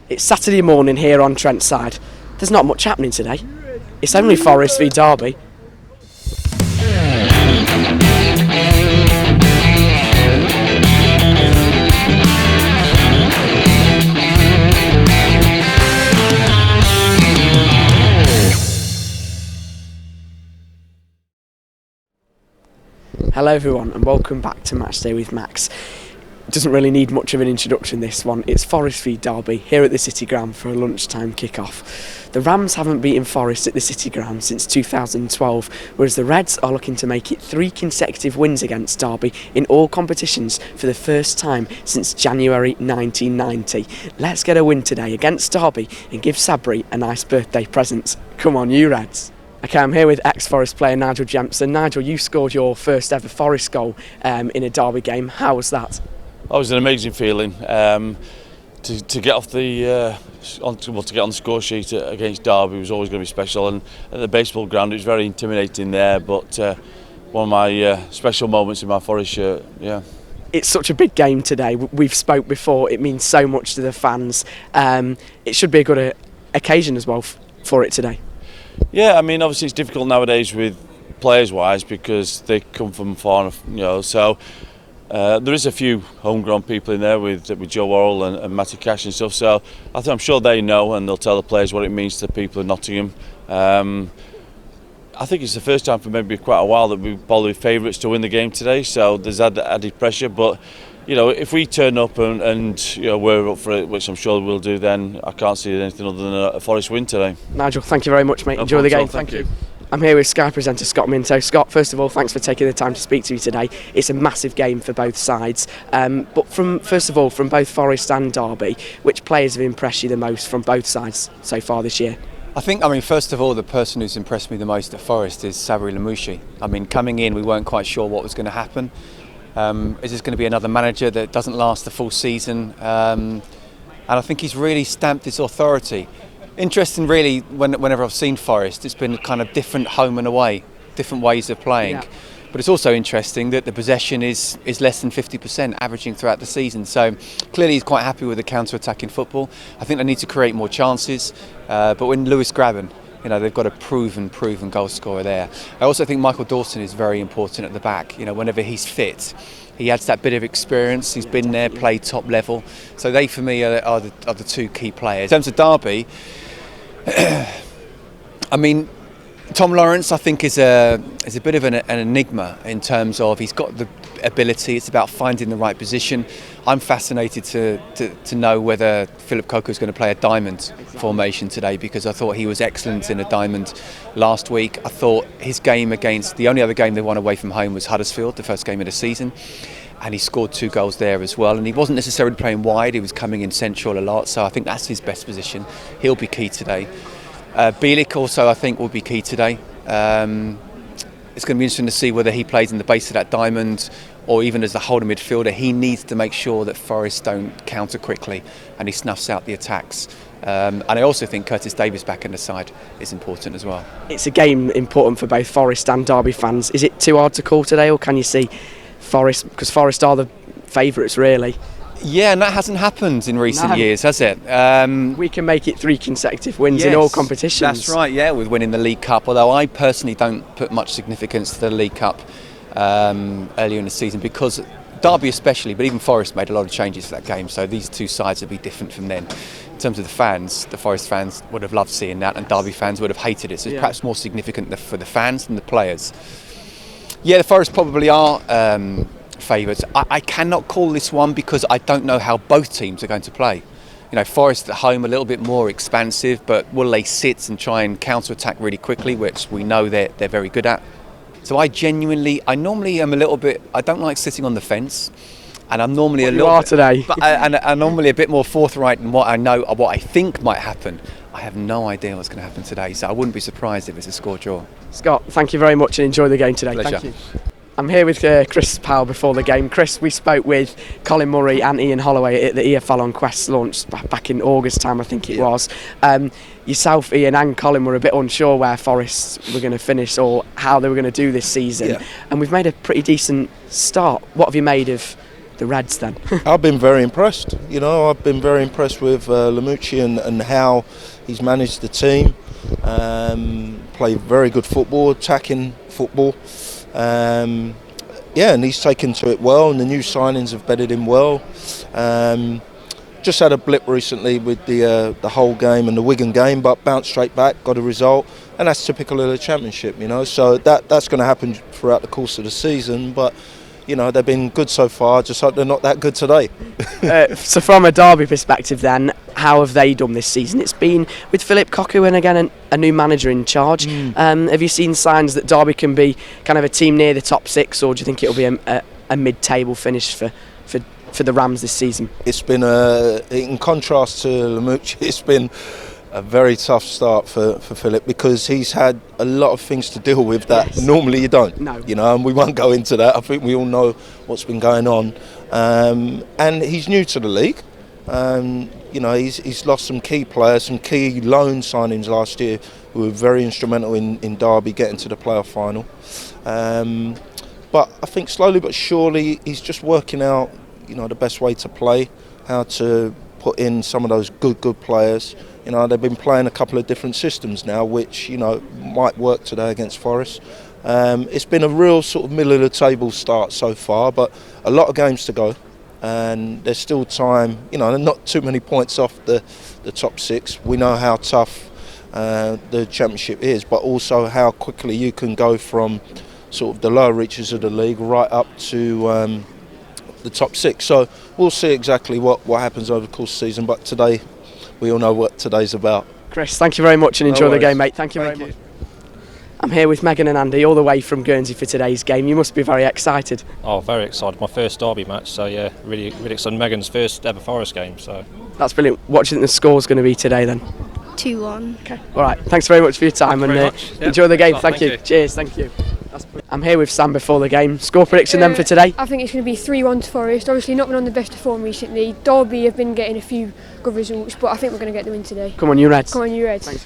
It's Saturday morning here on Trentside. There's not much happening today. It's only Forest v Derby. Hello everyone and welcome back to Matchday with Max. It doesn't really need much of an introduction, this one. It's Forest v Derby here at the City Ground for a lunchtime kick-off. The Rams haven't beaten Forest at the City Ground since 2012, whereas the Reds are looking to make it 3 consecutive wins against Derby in all competitions for the first time since January 1990. Let's get a win today against Derby and give Sabri a nice birthday present. Come on, you Reds. Okay, I'm here with ex-Forest player Nigel Jemson. Nigel, you scored your first ever Forest goal in a Derby game. How was that? It was an amazing feeling to get off the to get on the score sheet against Derby was always going to be special, and at the baseball ground it was very intimidating there. But one of my special moments in my Forest shirt. Yeah. It's such a big game today. We've spoke before. It means so much to the fans. It should be a good occasion as well for it today. Yeah, I mean, obviously it's difficult nowadays with players-wise because they come from far, so. There is a few homegrown people in there with Joe Worrell and Matty Cash and stuff, so I'm sure they know and they'll tell the players what it means to the people in Nottingham. I think it's the first time for maybe quite a while that we're probably favourites to win the game today, so there's added pressure, but if we turn up and we're up for it, which I'm sure we'll do, then I can't see anything other than a Forest win today. Nigel, thank you very much, mate. Enjoy the game. Thank you. I'm here with Sky presenter Scott Minto. Scott, first of all, thanks for taking the time to speak to me today. It's a massive game for both sides. But from both Forest and Derby, which players have impressed you the most from both sides so far this year? First of all, the person who's impressed me the most at Forest is Sabri Lamouchi. Coming in, we weren't quite sure what was going to happen. Is this going to be another manager that doesn't last the full season? And I think he's really stamped his authority. Interesting, really, whenever I've seen Forest, it's been kind of different home and away, different ways of playing. Yeah. But it's also interesting that the possession is less than 50%, averaging throughout the season. So clearly he's quite happy with the counter-attacking football. I think they need to create more chances. But when Lewis Grabban, they've got a proven goal scorer there. I also think Michael Dawson is very important at the back. Whenever he's fit, he adds that bit of experience. He's been there, played top level. So they, for me, are the 2 key players. In terms of Derby, Tom Lawrence, I think, is a bit of an enigma in terms of he's got the ability. It's about finding the right position. I'm fascinated to know whether Philip Cocu is going to play a diamond formation today, because I thought he was excellent in a diamond last week. I thought his game against the only other game they won away from home was Huddersfield, the first game of the season, and he scored 2 goals there as well. And he wasn't necessarily playing wide; he was coming in central a lot. So I think that's his best position. He'll be key today. Bielik also, I think, will be key today. It's going to be interesting to see whether he plays in the base of that diamond or even as the holding midfielder. He needs to make sure that Forest don't counter quickly and he snuffs out the attacks. And I also think Curtis Davies back in the side is important as well. It's a game important for both Forest and Derby fans. Is it too hard to call today, or can you see Forest, because Forest are the favourites really? Yeah, and that hasn't happened in recent years, has it? We can make it 3 consecutive wins in all competitions. That's right, yeah, with winning the League Cup, although I personally don't put much significance to the League Cup earlier in the season, because Derby especially, but even Forest made a lot of changes for that game, so these 2 sides would be different from then. In terms of the fans, the Forest fans would have loved seeing that, and Derby fans would have hated it, so it's perhaps more significant for the fans than the players. Yeah, the Forest probably are favourites. I cannot call this one because I don't know how both teams are going to play. Forest at home a little bit more expansive, but will they sit and try and counter-attack really quickly, which we know they're very good at. So I normally am a little bit, I don't like sitting on the fence, and I'm normally today. But I'm normally a bit more forthright in what I think might happen. I have no idea what's going to happen today, so I wouldn't be surprised if it's a score draw. Scott, thank you very much and enjoy the game today. Pleasure. Thank you. I'm here with Chris Powell before the game. Chris, we spoke with Colin Murray and Ian Holloway at the EFL on Quest launch back in August time, I think it was. Yourself, Ian and Colin were a bit unsure where Forest were going to finish or how they were going to do this season. Yeah. And we've made a pretty decent start. What have you made of the Reds then? I've been very impressed. I've been very impressed with Lamucci and how he's managed the team. Play very good football, attacking football. And he's taken to it well, and the new signings have bedded him well. Just had a blip recently with the whole game and the Wigan game, but bounced straight back, got a result, and that's typical of the Championship, So that's going to happen throughout the course of the season, but they've been good so far. Just hope they're not that good today. So from a Derby perspective then, how have they done this season? It's been with Philip Cocu and again a new manager in charge. Have you seen signs that Derby can be kind of a team near the top 6, or do you think it'll be a mid-table finish for the Rams this season? It's been in contrast to Lamucci, it's been a very tough start for Philip, because he's had a lot of things to deal with that normally you don't. No. And we won't go into that. I think we all know what's been going on. And he's new to the league. He's lost some key players, some key loan signings last year who were very instrumental in Derby getting to the playoff final. But I think slowly but surely he's just working out the best way to play, how to put in some of those good players. They've been playing a couple of different systems now, which might work today against Forest. It's been a real sort of middle of the table start so far, but a lot of games to go, and there's still time. Not too many points off the top 6. We know how tough the Championship is, but also how quickly you can go from sort of the lower reaches of the league right up to the top 6. So we'll see exactly what happens over the course of the season, but today we all know what today's about. Chris, thank you very much and enjoy the game, mate. Thank you very much. I'm here with Megan and Andy all the way from Guernsey for today's game. You must be very excited. Oh, very excited. My first Derby match, so yeah, really excited. Megan's first ever Forest game, so. That's brilliant. What do you think the score's going to be today then? 2-1. Okay. All right. Thanks very much for your time and enjoy the game. Thank you. Cheers. Thank you. I'm here with Sam before the game. Score prediction then for today? I think it's going to be 3-1 to Forest. Obviously not been on the best of form recently. Derby have been getting a few good results, but I think we're going to get the win today. Come on, you Reds. Come on, you Reds. Thanks.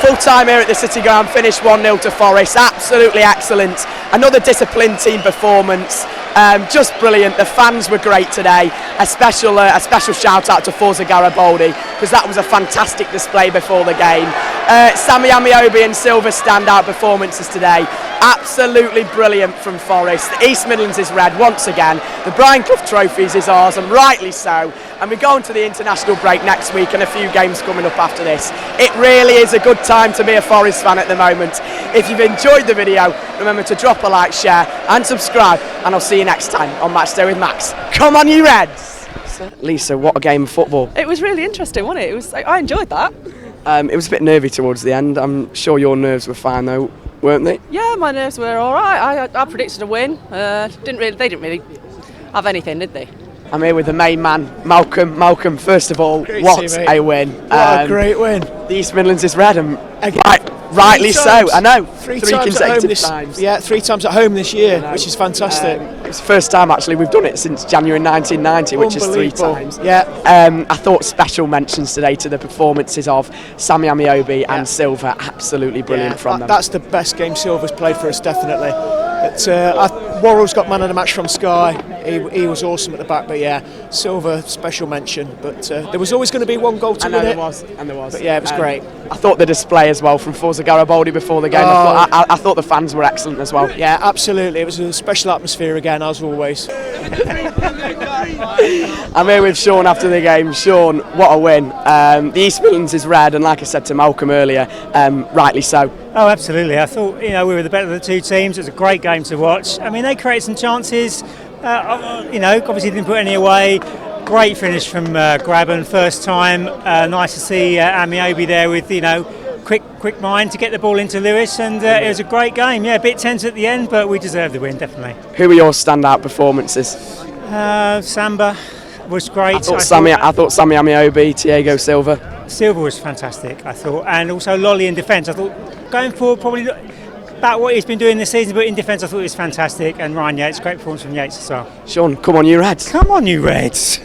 Full time here at the City Ground, finished 1-0 to Forest, absolutely excellent. Another disciplined team performance, just brilliant. The fans were great today. A special shout out to Forza Garibaldi, because that was a fantastic display before the game. Sammy Amiobi and Silva standout performances today. Absolutely brilliant from Forest. The East Midlands is red once again. The Brian Clough Trophies is ours, and rightly so. And we go into the international break next week and a few games coming up after this. It really is a good time to be a Forest fan at the moment. If you've enjoyed the video, remember to drop a like, share and subscribe, and I'll see you next time on Matchday with Max. Come on, you Reds! Lisa, what a game of football. It was really interesting, wasn't it? I enjoyed that. It was a bit nervy towards the end. I'm sure your nerves were fine though, weren't they? Yeah, my nerves were all right. I predicted a win. They didn't really have anything, did they? I'm here with the main man, Malcolm. Malcolm, first of all, what a win. What a great win. The East Midlands is red, and rightly so. I know. Three consecutive times. Yeah, 3 times at home this year, which is fantastic. It's the first time actually we've done it since January 1990, which is 3 times. Yeah. I thought special mentions today to the performances of Sammy Amiobi and Silva. Absolutely brilliant from them. That's the best game Silva's played for us, definitely. But Worrell's got man of the match from Sky. He was awesome at the back, but yeah, Silva special mention. But there was always going to be one goal to win it. There was. But yeah, it was great. I thought the display as well from Forza Garibaldi before the game. I thought the fans were excellent as well. Yeah, absolutely. It was a special atmosphere again, as always. I'm here with Sean after the game. Sean, what a win. The East Midlands is red, and like I said to Malcolm earlier, rightly so. Oh, absolutely. I thought we were the better of the two teams. It was a great game to watch. I mean, they created some chances. Obviously didn't put any away. Great finish from Graben, first time. Nice to see Amiobi there with quick mind to get the ball into Lewis, and it was a great game. Yeah, a bit tense at the end, but we deserved the win, definitely. Who were your standout performances? Samba was great. I thought Sammy Amiobi, Thiago Silva. Silva was fantastic, I thought, and also Lolly in defence. I thought going forward probably about what he's been doing this season, but in defence I thought he was fantastic. And Ryan Yates, great performance from Yates as well. Sean, come on you Reds. Come on you Reds.